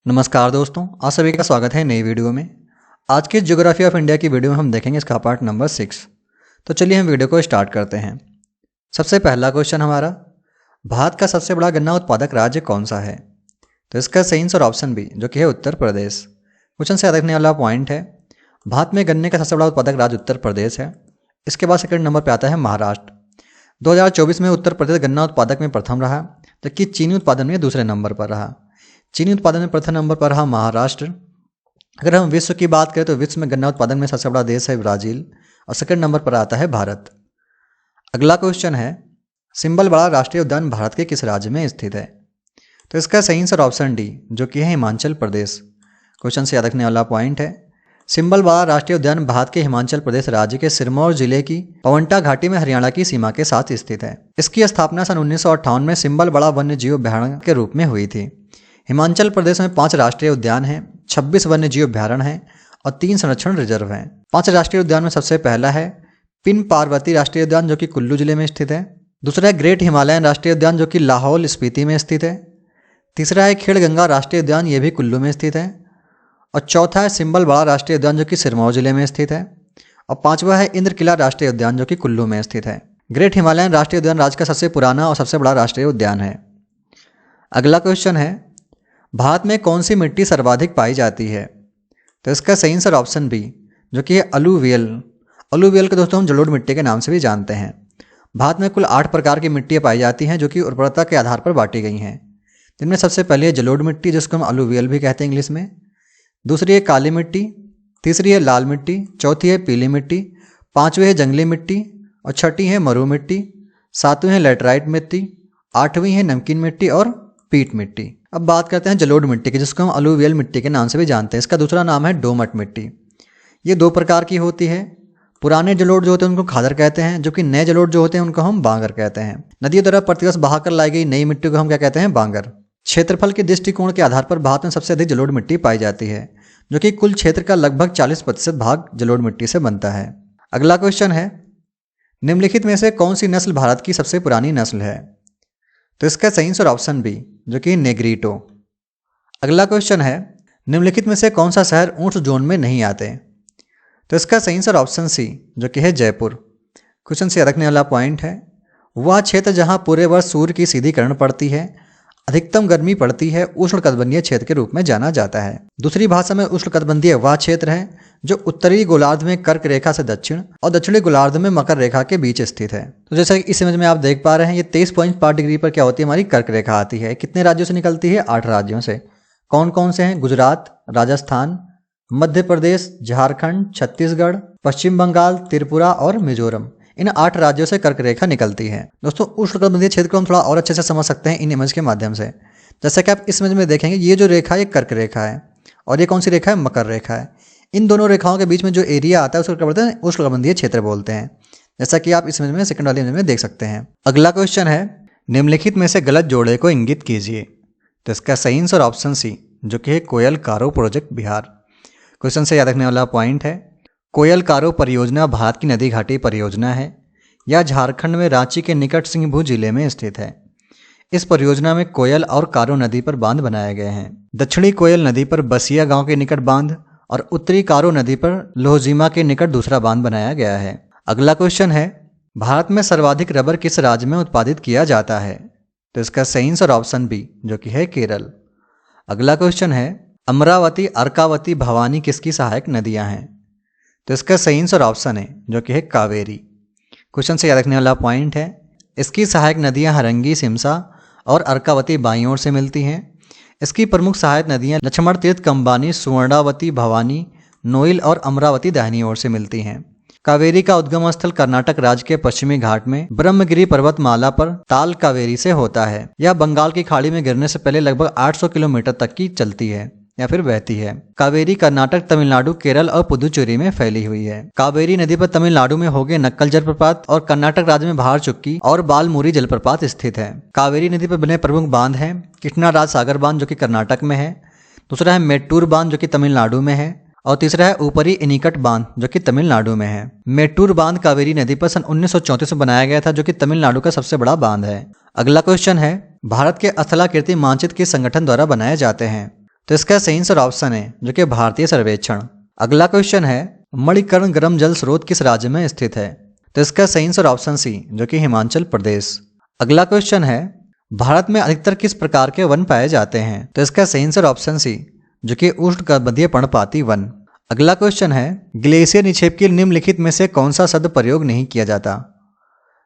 नमस्कार दोस्तों, आप सभी का स्वागत है नई वीडियो में। आज के ज्योग्राफी ऑफ इंडिया की वीडियो में हम देखेंगे इसका पार्ट नंबर 6। तो चलिए हम वीडियो को स्टार्ट करते हैं। सबसे पहला क्वेश्चन हमारा, भारत का सबसे बड़ा गन्ना उत्पादक राज्य कौन सा है? तो इसका सही आंसर ऑप्शन बी जो कि है उत्तर प्रदेश। क्वेश्चन से याद रखने वाला पॉइंट है, भारत में गन्ने का सबसे बड़ा उत्पादक राज्य उत्तर प्रदेश है। इसके बाद सेकंड नंबर पर आता है महाराष्ट्र। 2024 में उत्तर प्रदेश गन्ना उत्पादक में प्रथम रहा, जबकि चीनी उत्पादन में दूसरे नंबर पर रहा। चीनी उत्पादन में प्रथम नंबर पर रहा महाराष्ट्र। अगर हम विश्व की बात करें तो विश्व में गन्ना उत्पादन में सबसे बड़ा देश है ब्राज़ील और सेकंड नंबर पर आता है भारत। अगला क्वेश्चन है, सिंबलबड़ा राष्ट्रीय उद्यान भारत के किस राज्य में स्थित है? तो इसका सही आंसर ऑप्शन डी जो कि है हिमाचल प्रदेश। क्वेश्चन से याद रखने वाला पॉइंट है, सिंबलबड़ा राष्ट्रीय उद्यान भारत के हिमाचल प्रदेश राज्य के सिरमौर जिले की पवंटा घाटी में हरियाणा की सीमा के साथ स्थित है। इसकी स्थापना सन 1958 में सिंबलबड़ा वन्य जीव अभयारण्य के रूप में हुई थी। हिमाचल प्रदेश में 5 राष्ट्रीय उद्यान हैं, 26 वन्य जीव अभयारण्य हैं और 3 संरक्षण रिजर्व हैं। 5 राष्ट्रीय उद्यान में सबसे पहला है पिन पार्वती राष्ट्रीय उद्यान जो कि कुल्लू जिले में स्थित है। दूसरा है ग्रेट हिमालयन राष्ट्रीय उद्यान जो कि लाहौल स्पीति में स्थित है। तीसरा है खेड़गंगा राष्ट्रीय उद्यान, ये भी कुल्लू में स्थित है। और चौथा है सिंबलबड़ा राष्ट्रीय उद्यान जो कि सिरमौर जिले में स्थित है। और पांचवा है इंद्रकिला राष्ट्रीय उद्यान जो कि कुल्लू में स्थित है। ग्रेट हिमालयन राष्ट्रीय उद्यान राज्य का सबसे पुराना और सबसे बड़ा राष्ट्रीय उद्यान है। अगला क्वेश्चन है, भारत में कौन सी मिट्टी सर्वाधिक पाई जाती है? तो इसका सही आंसर ऑप्शन बी जो कि है अलूवियल। अलूवियल को दोस्तों हम जलोढ़ मिट्टी के नाम से भी जानते हैं। भारत में कुल 8 प्रकार की मिट्टियाँ पाई जाती हैं जो कि उर्वरता के आधार पर बांटी गई हैं। जिनमें सबसे पहले है जलोढ़ मिट्टी जिसको हम अलूवियल भी कहते हैं इंग्लिश में। दूसरी है काली मिट्टी, तीसरी है लाल मिट्टी, चौथी है पीली मिट्टी, पाँचवीं है जंगली मिट्टी और छठी है मरू मिट्टी, सातवीं है लेटराइट मिट्टी, आठवीं है नमकीन मिट्टी और पीट मिट्टी। अब बात करते हैं जलोढ़ मिट्टी की जिसको हम अलूवियल मिट्टी के नाम से भी जानते हैं। इसका दूसरा नाम है डोमट मिट्टी। ये 2 प्रकार की होती है। पुराने जलोढ़ जो होते हैं उनको खादर कहते हैं, जबकि नए जलोढ़ जो होते हैं उनको हम बांगर कहते हैं। नदियों द्वारा प्रतिवर्ष बहाकर लाई गई नई मिट्टी को हम क्या कहते हैं? बांगर। क्षेत्रफल के दृष्टिकोण के आधार पर भारत में सबसे अधिक जलोढ़ मिट्टी पाई जाती है जो कि कुल क्षेत्र का लगभग 40% भाग जलोढ़ मिट्टी से बनता है। अगला क्वेश्चन है, निम्नलिखित में से कौन सी नस्ल भारत की सबसे पुरानी नस्ल है? तो इसका सही आंसर ऑप्शन बी जो कि नेग्रीटो। अगला क्वेश्चन है, निम्नलिखित में से कौन सा शहर ऊंट जोन में नहीं आते? तो इसका सही आंसर ऑप्शन सी जो कि है जयपुर। क्वेश्चन से रखने वाला पॉइंट है, वह क्षेत्र जहां पूरे वर्ष सूर्य की सीधी किरण पड़ती है, अधिकतम गर्मी पड़ती है, उष्णकटिबंधीय क्षेत्र के रूप में जाना जाता है। दूसरी भाषा में उष्णकटिबंधीय वह क्षेत्र है जो उत्तरी गोलार्ध में कर्क रेखा से दक्षिण और दक्षिणी गोलार्ध में मकर रेखा के बीच स्थित है। तो जैसा कि इस इमेज में आप देख पा रहे हैं, ये 23.5 डिग्री पर क्या होती है? हमारी कर्क रेखा आती है। कितने राज्यों से निकलती है? 8 राज्यों से। कौन कौन से हैं? गुजरात, राजस्थान, मध्य प्रदेश, झारखंड, छत्तीसगढ़, पश्चिम बंगाल, त्रिपुरा और मिजोरम। इन 8 राज्यों से कर्क रेखा निकलती है। दोस्तों उष्णकटिबंधीय क्षेत्र को हम थोड़ा और अच्छे से समझ सकते हैं इन इमेज के माध्यम से। जैसा कि आप इस इमेज में देखेंगे, ये जो रेखा है ये कर्क रेखा है और ये कौन सी रेखा है? मकर रेखा है। इन दोनों रेखाओं के बीच में जो एरिया आता है उसको क्या बोलते हैं? उष्णकटिबंधीय क्षेत्र बोलते हैं, जैसा कि आप इस इमेज में सेकंड वाली इमेज में देख सकते हैं। अगला क्वेश्चन है, निम्नलिखित में से गलत जोड़े को इंगित कीजिए। तो इसका सही आंसर ऑप्शन सी जो कि है कोयल कारो प्रोजेक्ट बिहार। क्वेश्चन से याद रखने वाला पॉइंट है, कोयल कारो परियोजना भारत की नदी घाटी परियोजना है। यह झारखंड में रांची के निकट सिंहभू जिले में स्थित है। इस परियोजना में कोयल और कारो नदी पर बांध बनाए गए हैं। दक्षिणी कोयल नदी पर बसिया गांव के निकट बांध और उत्तरी कारो नदी पर लोहजीमा के निकट दूसरा बांध बनाया गया है। अगला क्वेश्चन है, भारत में सर्वाधिक रबर किस राज्य में उत्पादित किया जाता है? तो इसका सही आंसर ऑप्शन बी जो कि है केरल। अगला क्वेश्चन है, अमरावती, अर्कावती, भवानी किसकी सहायक नदियां हैं? तो इसका सही आंसर ऑप्शन है जो कि है कावेरी। क्वेश्चन से याद रखने वाला पॉइंट है, इसकी सहायक नदियां हरंगी, सिमसा और अर्कावती बाईं ओर से मिलती हैं। इसकी प्रमुख सहायक नदियां लक्ष्मण तीर्थ, कंबानी, सुवर्णावती, भवानी, नोइल और अमरावती दाहिनी ओर से मिलती हैं। कावेरी का उद्गम स्थल कर्नाटक राज्य के पश्चिमी घाट में ब्रह्मगिरी पर्वतमाला पर ताल कावेरी से होता है। यह बंगाल की खाड़ी में गिरने से पहले लगभग 800 किलोमीटर तक की चलती है या फिर बहती है। कावेरी कर्नाटक, तमिलनाडु, केरल और पुदुचेरी में फैली हुई है। कावेरी नदी पर तमिलनाडु में होगे नक्कल जलप्रपात और कर्नाटक राज्य में भार चुक्की और बालमुरी जलप्रपात स्थित है। कावेरी नदी पर बने प्रमुख बांध हैं कृष्णाराज सागर बांध जो कि कर्नाटक में है, दूसरा है मेट्टूर बांध जो कि तमिलनाडु में है और तीसरा है ऊपरी एनीकट बांध जो कि तमिलनाडु में है। मेट्टूर बांध कावेरी नदी पर सन 1934 में बनाया गया था जो कि तमिलनाडु का सबसे बड़ा बांध है। अगला क्वेश्चन है, भारत के स्थलाकृति मानचित्र किस संगठन द्वारा बनाए जाते हैं? तो इसका सही आंसर ऑप्शन है जो कि भारतीय सर्वेक्षण। अगला क्वेश्चन है मणिकर्ण गर्म जल स्रोत किस राज्य में स्थित है? तो इसका सही आंसर ऑप्शन सी जो कि हिमाचल प्रदेश। अगला क्वेश्चन है भारत में अधिकतर किस प्रकार के वन पाए जाते हैं? तो इसका सही आंसर ऑप्शन सी जो कि उष्णकटिबंधीय पर्णपाती वन। अगला क्वेश्चन है ग्लेशियर निक्षेप के निम्नलिखित में से कौन सा शब्द प्रयोग नहीं किया जाता?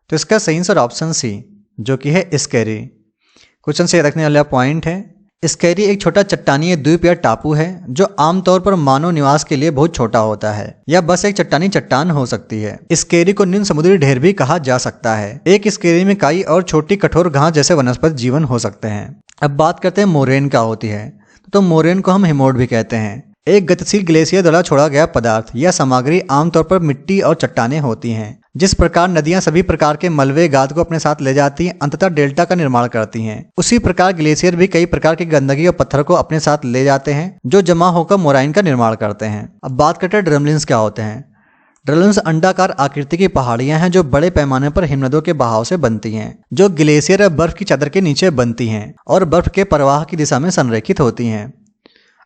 तो इसका सही आंसर ऑप्शन सी जो कि है स्कैरी। क्वेश्चन से रखने वाला पॉइंट है स्कैरी एक छोटा चट्टानीय द्वीप या टापू है जो आमतौर पर मानव निवास के लिए बहुत छोटा होता है या बस एक चट्टानी चट्टान हो सकती है। स्कैरी को निम्न समुद्री ढेर भी कहा जा सकता है। एक स्कैरी में काई और छोटी कठोर घास जैसे वनस्पति जीवन हो सकते हैं। अब बात करते हैं मोरेन क्या होती है। तो मोरेन को हम हिमोड भी कहते हैं। एक गतिशील ग्लेशियर द्वारा छोड़ा गया पदार्थ या सामग्री आमतौर पर मिट्टी और चट्टानें होती हैं। जिस प्रकार नदियां सभी प्रकार के मलबे गाद को अपने साथ ले जाती हैं अंततः डेल्टा का निर्माण करती हैं, उसी प्रकार ग्लेशियर भी कई प्रकार की गंदगी और पत्थर को अपने साथ ले जाते हैं जो जमा होकर मोराइन का निर्माण करते हैं। अब बात करते हैं ड्रमलिन्स क्या होते हैं। ड्रमलिन्स अंडाकार आकृति की पहाड़ियां हैं जो बड़े पैमाने पर हिमनदों के बहाव से बनती हैं, जो ग्लेशियर और बर्फ की चादर के नीचे बनती हैं और बर्फ के प्रवाह की दिशा में संरेखित होती हैं।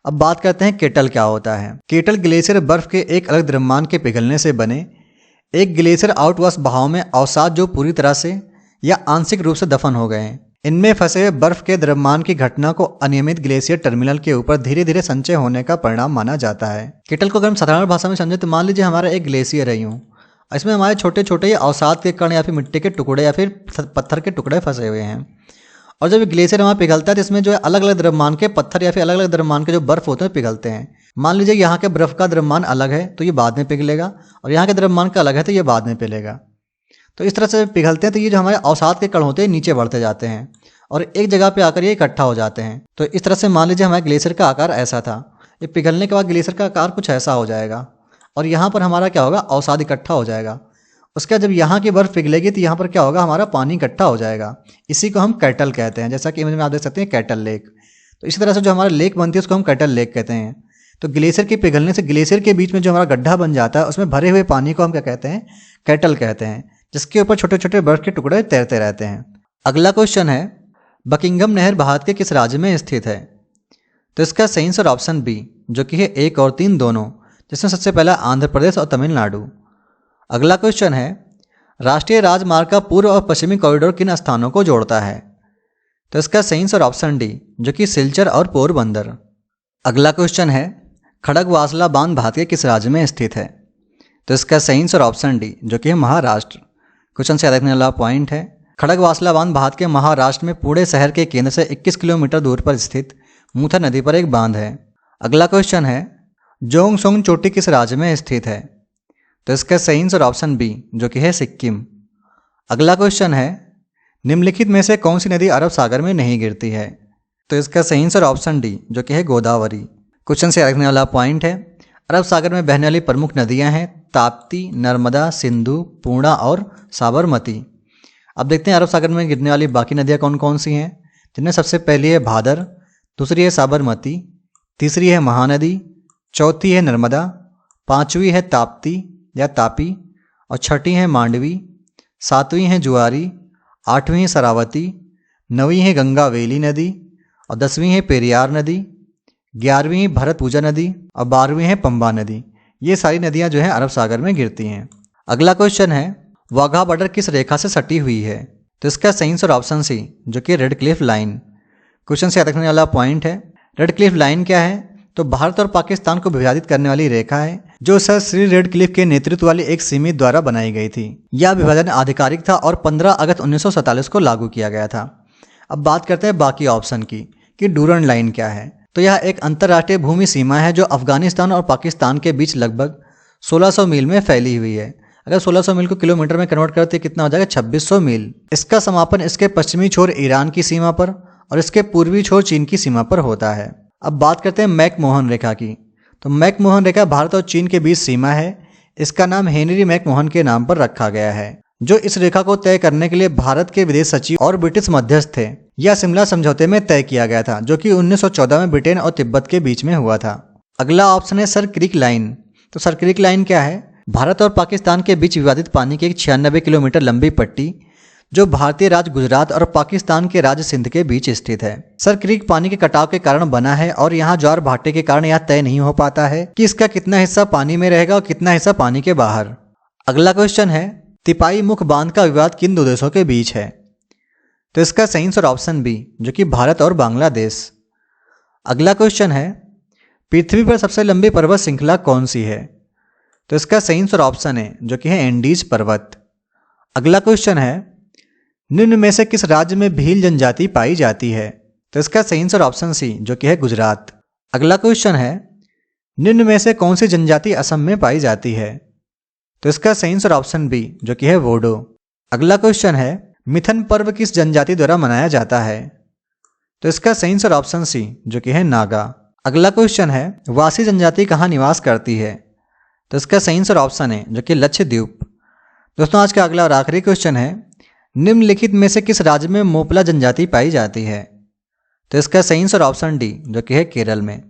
अब बात करते हैं केटल क्या होता है। केटल ग्लेशियर बर्फ के एक अलग द्रव्यमान के पिघलने से बने एक ग्लेशियर आउटवर्स बहाव में अवसाद जो पूरी तरह से या आंशिक रूप से दफन हो गए हैं। इनमें फंसे हुए बर्फ के द्रव्यमान की घटना को अनियमित ग्लेशियर टर्मिनल के ऊपर धीरे धीरे संचय होने का परिणाम माना जाता है। केटल को अगर हम साधारण भाषा में समझे तो मान लीजिए हमारा एक ग्लेशियर है यूं, इसमें हमारे छोटे छोटे अवसाद के कण या फिर मिट्टी के टुकड़े या फिर पत्थर के टुकड़े फंसे हुए हैं और जब ग्लेशियर वहाँ पिघलता है तो इसमें जो है अलग अलग द्रव्यमान के पत्थर या फिर अलग अलग द्रव्यमान के जो बर्फ होते हैं पिघलते हैं। मान लीजिए यहाँ के बर्फ का द्रव्यमान अलग है तो ये बाद में पिघलेगा और यहाँ के द्रव्यमान का अलग है तो ये बाद में पिघलेगा। तो इस तरह से पिघलते हैं तो ये जो हमारे अवसाद के कण होते हैं नीचे बढ़ते जाते हैं और एक जगह पे आकर ये इकट्ठा हो जाते हैं। तो इस तरह से मान लीजिए हमारे ग्लेशियर का आकार ऐसा था, ये पिघलने के बाद ग्लेशियर का आकार कुछ ऐसा हो जाएगा और यहाँ पर हमारा क्या होगा अवसाद इकट्ठा हो जाएगा। उसके बाद जब यहाँ की बर्फ पिघलेगी तो यहाँ पर क्या होगा हमारा पानी इकट्ठा हो जाएगा। इसी को हम कैटल कहते हैं, जैसा कि इमेज में आप देख सकते हैं कैटल लेक। तो इसी तरह से जो हमारा लेक बनती है उसको हम कैटल लेक कहते हैं। तो ग्लेशियर के पिघलने से ग्लेशियर के बीच में जो हमारा गड्ढा बन जाता है उसमें भरे हुए पानी को हम क्या कहते हैं कैटल कहते हैं, जिसके ऊपर छोटे छोटे बर्फ के टुकड़े तैरते रहते हैं। अगला क्वेश्चन है बकिंघम नहर भारत के किस राज्य में स्थित है? तो इसका सही आंसर ऑप्शन बी जो कि है 1 और 3 दोनों, जिसमें सबसे पहला आंध्र प्रदेश और तमिलनाडु। अगला क्वेश्चन है राष्ट्रीय राजमार्ग का पूर्व और पश्चिमी कॉरिडोर किन स्थानों को जोड़ता है? तो इसका सही आंसर ऑप्शन डी जो कि सिलचर और पोरबंदर। अगला क्वेश्चन है खड़गवासला बांध भारत के किस राज्य में स्थित है? तो इसका सही आंसर ऑप्शन डी जो कि है महाराष्ट्र। क्वेश्चन से याद रखने वाला पॉइंट है खड़गवासला बांध भारत के महाराष्ट्र में पुणे शहर के केंद्र से 21 किलोमीटर दूर पर स्थित मूथा नदी पर एक बांध है। अगला क्वेश्चन है जोंगसोंग चोटी किस राज्य में स्थित है? तो इसका सही आंसर ऑप्शन बी जो कि है सिक्किम। अगला क्वेश्चन है निम्नलिखित में से कौन सी नदी अरब सागर में नहीं गिरती है? तो इसका सही आंसर ऑप्शन डी जो कि है गोदावरी। क्वेश्चन से रखने वाला पॉइंट है अरब सागर में बहने वाली प्रमुख नदियां हैं ताप्ती, नर्मदा, सिंधु, पूर्णा और साबरमती। अब देखते हैं अरब सागर में गिरने वाली बाकी नदियां कौन कौन सी हैं, जिनमें सबसे पहली है भादर, दूसरी है साबरमती, तीसरी है महानदी, चौथी है नर्मदा, पांचवी है ताप्ती या तापी और छठी है मांडवी, सातवीं है जुआरी, आठवीं है शरावती, नवीं है गंगा वेली नदी और 10वीं है पेरियार नदी, 11वीं है भरतपूजा नदी और 12वीं है पंबा नदी। ये सारी नदियां जो है अरब सागर में गिरती हैं। अगला क्वेश्चन है वाघा बॉर्डर किस रेखा से सटी हुई है? तो इसका सही आंसर ऑप्शन सी जो कि रेड क्लिफ लाइन। क्वेश्चन से याद रखने वाला पॉइंट है रेड क्लिफ लाइन क्या है? तो भारत और पाकिस्तान को विभाजित करने वाली रेखा है जो सर श्री रेड क्लिफ के नेतृत्व वाली एक सीमित द्वारा बनाई गई थी। यह विभाजन आधिकारिक था और 15 अगस्त 1947 को लागू किया गया था। अब बात करते हैं बाकी ऑप्शन की कि डूरन लाइन क्या है। तो यह एक अंतर्राष्ट्रीय भूमि सीमा है जो अफगानिस्तान और पाकिस्तान के बीच लगभग 1600 मील में फैली हुई है। अगर 1600 मील को किलोमीटर में कन्वर्ट करते कितना हो जाएगा 2600 मील। इसका समापन इसके पश्चिमी छोर ईरान की सीमा पर और इसके पूर्वी छोर चीन की सीमा पर होता है। अब बात करते हैं मैकमोहन रेखा की। तो मैकमोहन रेखा भारत और चीन के बीच सीमा है। इसका नाम हेनरी मैकमोहन के नाम पर रखा गया है, जो इस रेखा को तय करने के लिए भारत के विदेश सचिव और ब्रिटिश मध्यस्थ थे। यह शिमला समझौते में तय किया गया था जो कि 1914 में ब्रिटेन और तिब्बत के बीच में हुआ था। अगला ऑप्शन है सर क्रिक लाइन। तो सर क्रिक लाइन क्या है? भारत और पाकिस्तान के बीच विवादित पानी की एक 96 किलोमीटर लंबी पट्टी जो भारतीय राज्य गुजरात और पाकिस्तान के राज्य सिंध के बीच स्थित है। सर क्रीक पानी के कटाव के कारण बना है और यहाँ ज्वार भाटे के कारण यह तय नहीं हो पाता है कि इसका कितना हिस्सा पानी में रहेगा और कितना हिस्सा पानी के बाहर। अगला क्वेश्चन है, तिपाई मुख बांध का विवाद किन दो देशों के बीच है? तो इसका सही आंसर ऑप्शन बी, जो कि भारत और बांग्लादेश। अगला क्वेश्चन है, पृथ्वी पर सबसे लंबी पर्वत श्रृंखला कौन सी है? तो इसका सही आंसर ऑप्शन है, जो कि है एंडीज पर्वत। अगला क्वेश्चन है, निम्न में से किस राज्य में भील जनजाति पाई जाती है? तो इसका सही आंसर ऑप्शन सी, जो कि है गुजरात। अगला क्वेश्चन है, निम्न में से कौन सी जनजाति असम में पाई जाती है? तो इसका सही आंसर ऑप्शन बी, जो कि है वोडो। अगला क्वेश्चन है, मिथन पर्व किस जनजाति द्वारा मनाया जाता है? तो इसका सही आंसर ऑप्शन सी, जो कि है नागा। अगला क्वेश्चन है, वासी जनजाति कहाँ निवास करती है? तो इसका सही आंसर ऑप्शन है, जो कि लक्षद्वीप। दोस्तों आज का अगला और आखिरी क्वेश्चन है, निम्नलिखित में से किस राज्य में मोपला जनजाति पाई जाती है? तो इसका सही आंसर ऑप्शन डी, जो कि है केरल में।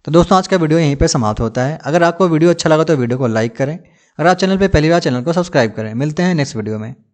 तो दोस्तों आज का वीडियो यहीं पे समाप्त होता है। अगर आपको वीडियो अच्छा लगा तो वीडियो को लाइक करें। अगर आप चैनल पे पहली बार चैनल को सब्सक्राइब करें। मिलते हैं नेक्स्ट वीडियो में।